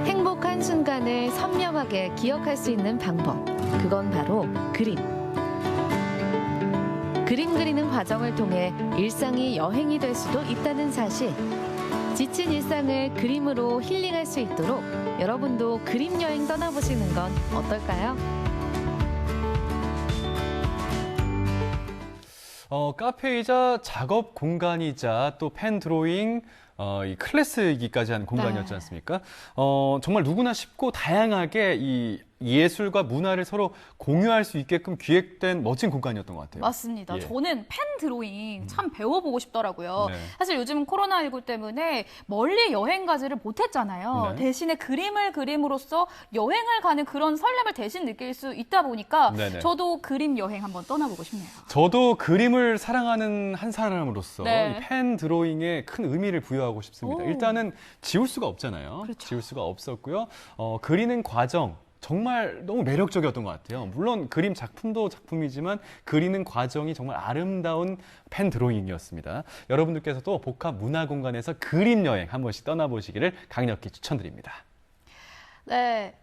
Speaker 23: 행복한 순간을 선명하게 기억할 수 있는 방법, 그건 바로 그림. 그림 그리는 과정을 통해 일상이 여행이 될 수도 있다는 사실. 지친 일상을 그림으로 힐링할 수 있도록 여러분도 그림 여행 떠나보시는 건 어떨까요?
Speaker 2: 카페이자 작업 공간이자 또 펜 드로잉 이 클래스이기까지 한 공간이었지 않습니까? 정말 누구나 쉽고 다양하게 이 예술과 문화를 서로 공유할 수 있게끔 기획된 멋진 공간이었던 것 같아요.
Speaker 3: 맞습니다.
Speaker 2: 예.
Speaker 3: 저는 펜 드로잉 참 배워보고 싶더라고요.
Speaker 2: 네.
Speaker 3: 사실 요즘 코로나19 때문에 멀리 여행 가지를 못했잖아요.
Speaker 2: 네.
Speaker 3: 대신에 그림을 그림으로써 여행을 가는 그런 설렘을 대신 느낄 수 있다 보니까
Speaker 2: 네네.
Speaker 3: 저도 그림 여행 한번 떠나보고 싶네요.
Speaker 2: 저도 그림을 사랑하는 한 사람으로서
Speaker 3: 네.
Speaker 2: 이 펜 드로잉에 큰 의미를 부여하고 싶습니다.
Speaker 3: 오.
Speaker 2: 일단은 지울 수가 없잖아요.
Speaker 3: 그렇죠.
Speaker 2: 지울 수가 없었고요. 그리는 과정 정말 너무 매력적이었던 것 같아요. 물론 그림 작품도 작품이지만 그리는 과정이 정말 아름다운 펜 드로잉이었습니다. 여러분들께서도 복합 문화 공간에서 그림 여행 한 번씩 떠나보시기를 강력히 추천드립니다.
Speaker 3: 네.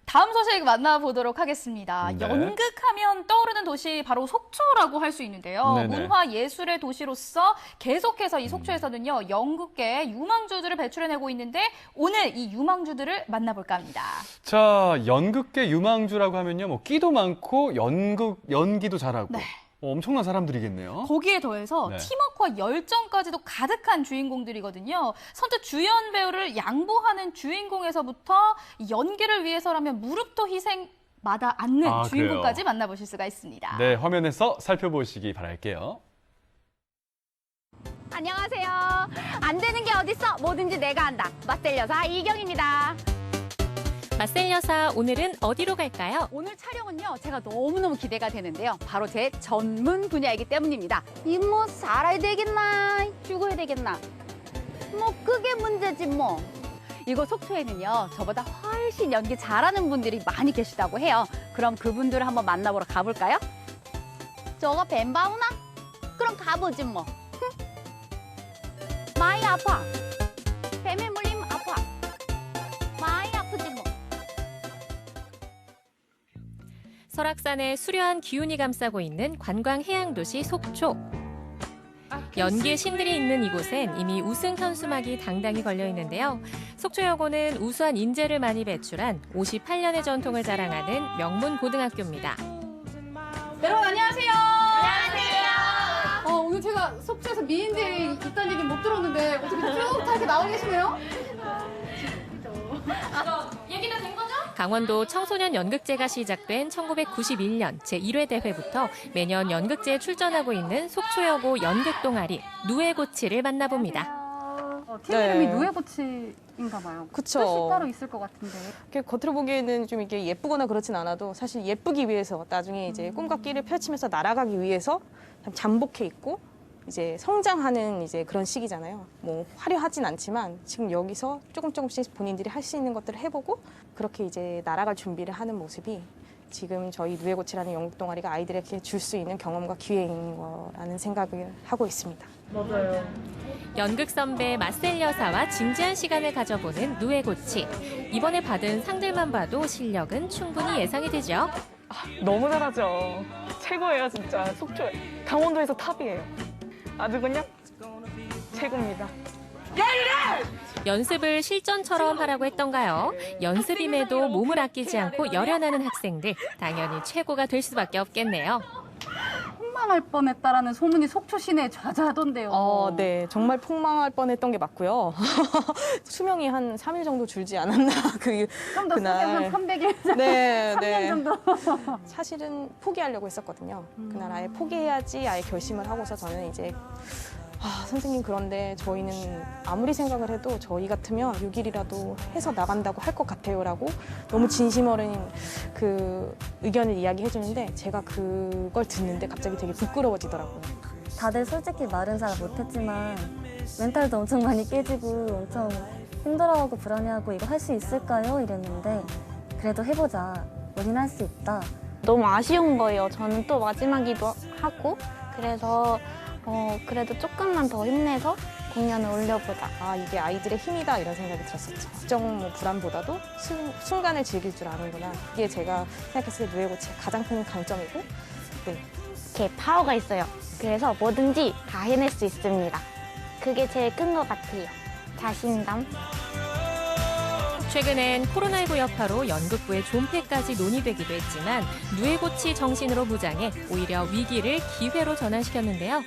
Speaker 3: 다음 소식 만나보도록 하겠습니다.
Speaker 2: 네.
Speaker 3: 연극하면 떠오르는 도시 바로 속초라고 할 수 있는데요.
Speaker 2: 네네.
Speaker 3: 문화예술의 도시로서 계속해서 이 속초에서는요. 연극계 유망주들을 배출해내고 있는데 오늘 이 유망주들을 만나볼까 합니다.
Speaker 2: 자, 연극계 유망주라고 하면요. 뭐 끼도 많고 연기도 잘하고
Speaker 3: 네.
Speaker 2: 엄청난 사람들이겠네요.
Speaker 3: 거기에 더해서
Speaker 2: 네.
Speaker 3: 팀워크와 열정까지도 가득한 주인공들이거든요. 선뜻 주연 배우를 양보하는 주인공에서부터 연기를 위해서라면 무릎도 희생마다 않는 주인공까지
Speaker 2: 그래요.
Speaker 3: 만나보실 수가 있습니다.
Speaker 2: 네, 화면에서 살펴보시기 바랄게요.
Speaker 4: 안녕하세요. 안 되는 게 어딨어? 뭐든지 내가 한다. 맛셀 여사 이경입니다.
Speaker 5: 맛셀 여사, 오늘은 어디로 갈까요?
Speaker 3: 오늘 촬영은요, 제가 너무너무 기대가 되는데요. 바로 제 전문 분야이기 때문입니다. 이모 살아야 되겠나? 죽어야 되겠나? 뭐 그게 문제지 뭐. 이곳 속초에는요, 저보다 훨씬 연기 잘하는 분들이 많이 계시다고 해요. 그럼 그분들을 한번 만나보러 가볼까요? 저거 뱀바우나? 그럼 가보지 뭐. 많이 아파. 뱀에 물리면 아파. 많이 아프지 뭐.
Speaker 5: 설악산의 수려한 기운이 감싸고 있는 관광 해양도시 속초. 연기의 신들이 있는 이곳엔 이미 우승 현수막이 당당히 걸려 있는데요. 속초여고는 우수한 인재를 많이 배출한 58년의 전통을 자랑하는 명문 고등학교입니다.
Speaker 3: 여러분 안녕하세요. 안녕하세요. 오늘 제가 속초에서 미인들이 있다는 얘기 못 들었는데 어떻게 쭉 다 이렇게 나와 계시네요? 얘기 다 된 거죠?
Speaker 5: 강원도 청소년 연극제가 시작된 1991년 제1회 대회부터 매년 연극제에 출전하고 있는 속초여고 연극동아리 누에고치를 만나봅니다.
Speaker 3: 팀 이름이 누에고치인가 봐요.
Speaker 8: 그쵸.
Speaker 3: 뜻이 따로 있을 것 같은데.
Speaker 8: 이렇게 겉으로 보기에는 좀 이게 예쁘거나 그렇진 않아도 사실 예쁘기 위해서 나중에 이제 꿈과 끼를 펼치면서 날아가기 위해서 잠복해 있고 이제 성장하는 이제 그런 시기잖아요. 뭐 화려하진 않지만 지금 여기서 조금씩 본인들이 할 수 있는 것들을 해보고 그렇게 이제 날아갈 준비를 하는 모습이 지금 저희 누에고치라는 연극 동아리가 아이들에게 줄 수 있는 경험과 기회인 거라는 생각을 하고 있습니다.
Speaker 3: 맞아요.
Speaker 5: 연극 선배 맛셀 여사와 진지한 시간을 가져보는 누에고치. 이번에 받은 상들만 봐도 실력은 충분히 예상이 되죠.
Speaker 10: 너무 잘하죠. 최고예요, 진짜. 속초에. 강원도에서 탑이에요. 아주 그냥 최고입니다.
Speaker 5: 연습을 실전처럼 하라고 했던가요? 연습임에도 몸을 아끼지 않고 열연하는 학생들. 당연히 최고가 될 수밖에 없겠네요.
Speaker 3: 폭망할 뻔했다라는 소문이 속초 시내에 좌자하던데요.
Speaker 8: 네. 정말 폭망할 뻔했던 게 맞고요. 수명이 한 3일 정도 줄지 않았나.
Speaker 3: 좀 더 세게 한 300일.
Speaker 8: 네,
Speaker 3: 3년 정도.
Speaker 8: 사실은 포기하려고 했었거든요. 그날 아예 포기해야지 아예 결심을 하고서 저는 이제 선생님 그런데 저희는 아무리 생각을 해도 저희 같으면 6일이라도 해서 나간다고 할 것 같아요라고 너무 진심 어린 그 의견을 이야기해 주는데 제가 그걸 듣는데 갑자기 되게 부끄러워지더라고요.
Speaker 11: 다들 솔직히 말은 잘 못했지만 멘탈도 엄청 많이 깨지고 엄청 힘들어하고 불안해하고 이거 할 수 있을까요? 이랬는데 그래도 해보자. 우린 할 수 있다.
Speaker 19: 너무 아쉬운 거예요. 저는 또 마지막이기도 하고 그래서 그래도 조금만 더 힘내서 공연을 올려보자.
Speaker 8: 이게 아이들의 힘이다 이런 생각이 들었었죠. 걱정 불안보다도 순간을 즐길 줄 아는구나. 이게 제가 생각했을 때 누에고치의 가장 큰 강점이고
Speaker 19: 이렇게 파워가 있어요. 그래서 뭐든지 다 해낼 수 있습니다. 그게 제일 큰 것 같아요. 자신감.
Speaker 5: 최근엔 코로나19 여파로 연극부의 존폐까지 논의되기도 했지만 누에고치 정신으로 무장해 오히려 위기를 기회로 전환시켰는데요.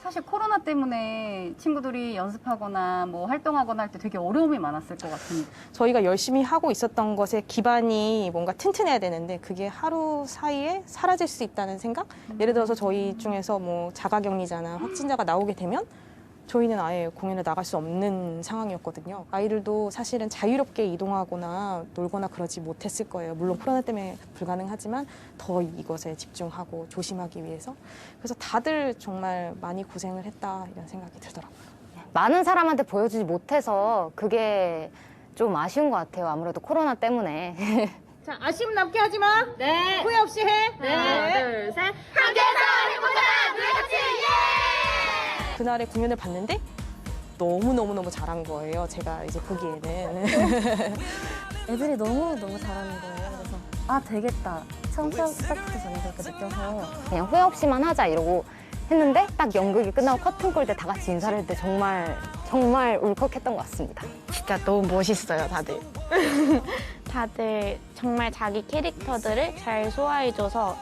Speaker 3: 사실 코로나 때문에 친구들이 연습하거나 뭐 활동하거나 할 때 되게 어려움이 많았을 것 같은데.
Speaker 8: 저희가 열심히 하고 있었던 것의 기반이 뭔가 튼튼해야 되는데 그게 하루 사이에 사라질 수 있다는 생각? 예를 들어서 저희 중에서 뭐 자가격리자나 확진자가 나오게 되면 저희는 아예 공연을 나갈 수 없는 상황이었거든요. 아이들도 사실은 자유롭게 이동하거나 놀거나 그러지 못했을 거예요. 물론 코로나 때문에 불가능하지만 더 이것에 집중하고 조심하기 위해서. 그래서 다들 정말 많이 고생을 했다 이런 생각이 들더라고요.
Speaker 26: 많은 사람한테 보여주지 못해서 그게 좀 아쉬운 것 같아요. 아무래도 코로나 때문에.
Speaker 4: 자, 아쉬움 남게 하지 마. 네. 후회 없이 해. 네. 하나, 둘, 셋. 함께해서 행복하자. 누에고치 예!
Speaker 8: 그날의 공연을 봤는데 너무 잘한 거예요. 제가 이제 보기에는.
Speaker 11: 애들이 너무 잘하는 거예요. 그래서 되겠다. 처음 시작부터 저는 그렇게 느껴서
Speaker 26: 그냥 후회 없이만 하자 이러고 했는데 딱 연극이 끝나고 커튼 콜 때 다 같이 인사를 할 때 정말 울컥했던 것 같습니다.
Speaker 19: 진짜 너무 멋있어요, 다들. 다들 정말 자기 캐릭터들을 잘 소화해줘서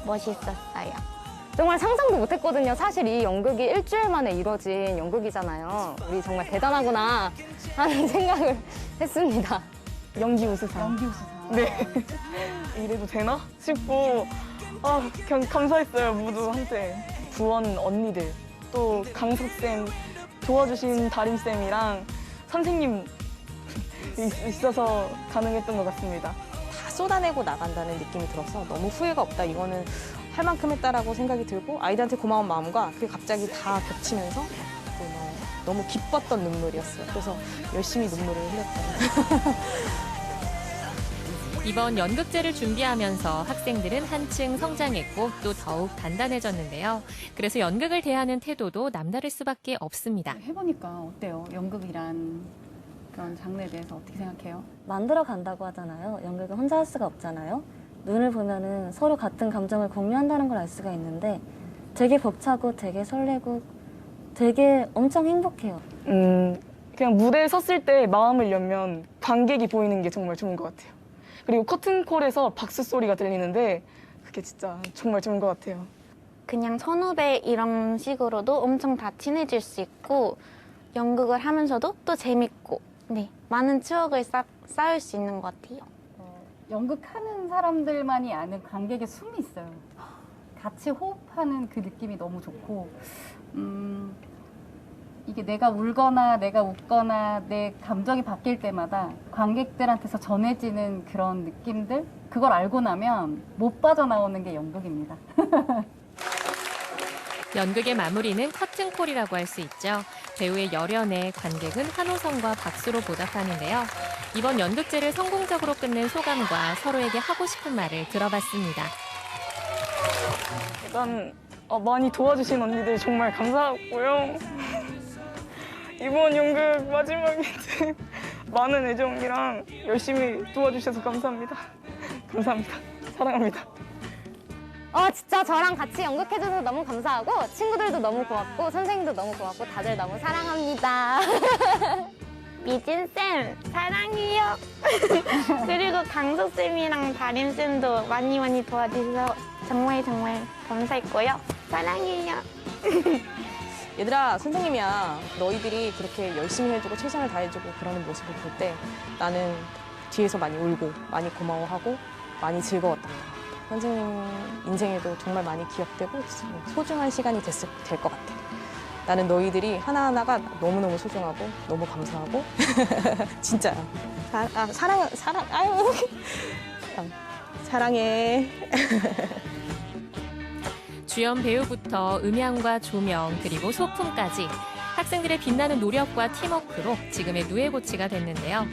Speaker 19: 멋있었어요.
Speaker 26: 정말 상상도 못했거든요. 사실 이 연극이 일주일 만에 이뤄진 연극이잖아요. 우리 정말 대단하구나 하는 생각을 했습니다.
Speaker 11: 연기 우수상.
Speaker 10: 네. 이래도 되나 싶고 그냥 감사했어요, 모두한테. 부원 언니들 또 강석쌤, 도와주신 다림쌤이랑 선생님 있어서 가능했던 것 같습니다.
Speaker 8: 다 쏟아내고 나간다는 느낌이 들어서 너무 후회가 없다. 이거는 할 만큼 했다라고 생각이 들고 아이들한테 고마운 마음과 그게 갑자기 다 겹치면서 너무 기뻤던 눈물이었어요. 그래서 열심히 눈물을 흘렸던.
Speaker 5: 이번 연극제를 준비하면서 학생들은 한층 성장했고 또 더욱 단단해졌는데요. 그래서 연극을 대하는 태도도 남다를 수밖에 없습니다.
Speaker 13: 해보니까 어때요? 연극이란 그런 장르에 대해서 어떻게 생각해요?
Speaker 11: 만들어 간다고 하잖아요. 연극을 혼자 할 수가 없잖아요. 눈을 보면은 서로 같은 감정을 공유한다는 걸 알 수가 있는데 되게 벅차고 되게 설레고 되게 엄청 행복해요.
Speaker 10: 그냥 무대에 섰을 때 마음을 열면 관객이 보이는 게 정말 좋은 것 같아요. 그리고 커튼콜에서 박수 소리가 들리는데 그게 진짜 정말 좋은 것 같아요.
Speaker 19: 그냥 선후배 이런 식으로도 엄청 다 친해질 수 있고 연극을 하면서도 또 재밌고 네, 많은 추억을 쌓을 수 있는 것 같아요.
Speaker 13: 연극하는 사람들만이 아는 관객의 숨이 있어요. 같이 호흡하는 그 느낌이 너무 좋고 이게 내가 울거나 내가 웃거나 내 감정이 바뀔 때마다 관객들한테서 전해지는 그런 느낌들 그걸 알고 나면 못 빠져나오는 게 연극입니다.
Speaker 5: 연극의 마무리는 커튼콜이라고 할 수 있죠. 배우의 열연에 관객은 환호성과 박수로 보답하는데요. 이번 연극제를 성공적으로 끝낸 소감과 서로에게 하고 싶은 말을 들어봤습니다.
Speaker 10: 일단 많이 도와주신 언니들 정말 감사하고요. 이번 연극 마지막에 많은 애정이랑 열심히 도와주셔서 감사합니다. 감사합니다. 사랑합니다.
Speaker 19: 진짜 저랑 같이 연극해줘서 너무 감사하고 친구들도 너무 고맙고 선생님도 너무 고맙고 다들 너무 사랑합니다. 미진쌤 사랑해요. 그리고 강석쌤이랑 다림쌤도 많이 도와주셔서 정말 감사했고요. 사랑해요.
Speaker 8: 얘들아, 선생님이야. 너희들이 그렇게 열심히 해주고 최선을 다해주고 그러는 모습을 볼 때 나는 뒤에서 많이 울고 많이 고마워하고 많이 즐거웠던 것 같아. 선생님 인생에도 정말 많이 기억되고 소중한 시간이 될 것 같아. 나는 너희들이 하나하나가 너무너무 소중하고 너무 감사하고 진짜야. 사랑해.
Speaker 5: 주연 배우부터 음향과 조명 그리고 소품까지 학생들의 빛나는 노력과 팀워크로 지금의 누에고치가 됐는데요.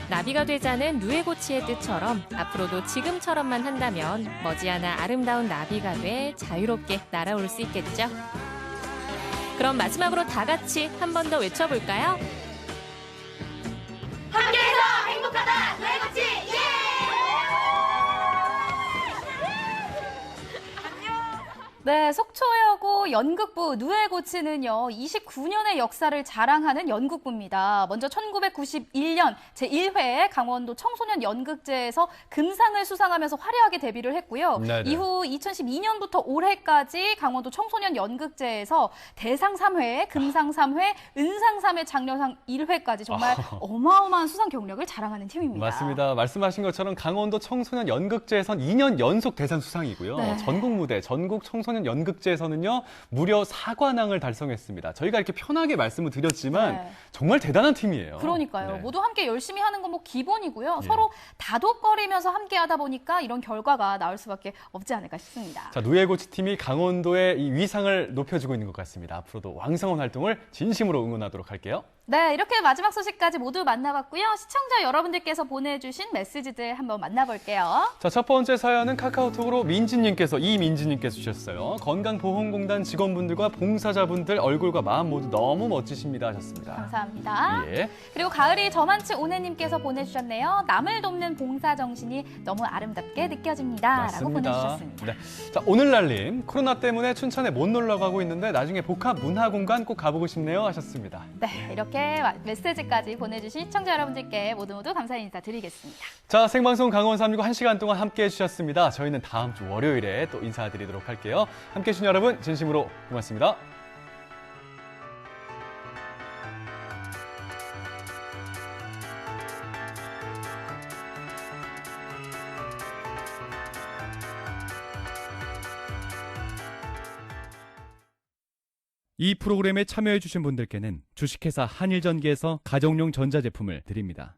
Speaker 5: 나비가 되자는 누에고치의 뜻처럼 앞으로도 지금처럼만 한다면 머지않아 아름다운 나비가 돼 자유롭게 날아올 수 있겠죠. 그럼 마지막으로 다 같이 한 번 더 외쳐볼까요?
Speaker 4: 함께해서 행복하다 누에고치 예!
Speaker 3: 네, 속초여고 연극부 누에고치는요, 29년의 역사를 자랑하는 연극부입니다. 먼저 1991년 제1회 강원도 청소년 연극제에서 금상을 수상하면서 화려하게 데뷔를 했고요.
Speaker 2: 네네.
Speaker 3: 이후 2012년부터 올해까지 강원도 청소년 연극제에서 대상 3회, 금상 3회, 은상 3회, 장려상 1회까지 정말 어마어마한 수상 경력을 자랑하는 팀입니다.
Speaker 2: 맞습니다. 말씀하신 것처럼 강원도 청소년 연극제에선 2년 연속 대상 수상이고요.
Speaker 3: 네.
Speaker 2: 전국 무대, 전국 청소년 연극제에서는요, 무려 4관왕을 달성했습니다. 저희가 이렇게 편하게 말씀을 드렸지만
Speaker 3: 네.
Speaker 2: 정말 대단한 팀이에요.
Speaker 3: 그러니까요.
Speaker 2: 네.
Speaker 3: 모두 함께 열심히 하는 건 뭐 기본이고요.
Speaker 2: 예.
Speaker 3: 서로 다독거리면서 함께 하다 보니까 이런 결과가 나올 수밖에 없지 않을까 싶습니다.
Speaker 2: 자, 누에고치 팀이 강원도의 이 위상을 높여주고 있는 것 같습니다. 앞으로도 왕성한 활동을 진심으로 응원하도록 할게요.
Speaker 3: 네, 이렇게 마지막 소식까지 모두 만나봤고요. 시청자 여러분들께서 보내주신 메시지들 한번 만나볼게요.
Speaker 2: 자, 첫 번째 사연은 카카오톡으로 이민지님께서 주셨어요. 건강보험공단 직원분들과 봉사자분들 얼굴과 마음 모두 너무 멋지십니다 하셨습니다.
Speaker 3: 감사합니다.
Speaker 2: 예.
Speaker 3: 그리고 가을이 저만치 오네님께서 보내주셨네요. 남을 돕는 봉사정신이 너무 아름답게 느껴집니다. 라고 보내주셨습니다.
Speaker 2: 네. 자, 오늘날님, 코로나 때문에 춘천에 못 놀러 가고 있는데 나중에 복합 문화공간 꼭 가보고 싶네요 하셨습니다.
Speaker 3: 네, 이렇게 메시지까지 보내주신 시청자 여러분들께 모두 감사의 인사 드리겠습니다.
Speaker 2: 자, 생방송 강원 365 1시간 동안 함께해 주셨습니다. 저희는 다음 주 월요일에 또 인사드리도록 할게요. 함께해 주신 여러분 진심으로 고맙습니다. 이 프로그램에 참여해주신 분들께는 주식회사 한일전기에서 가정용 전자제품을 드립니다.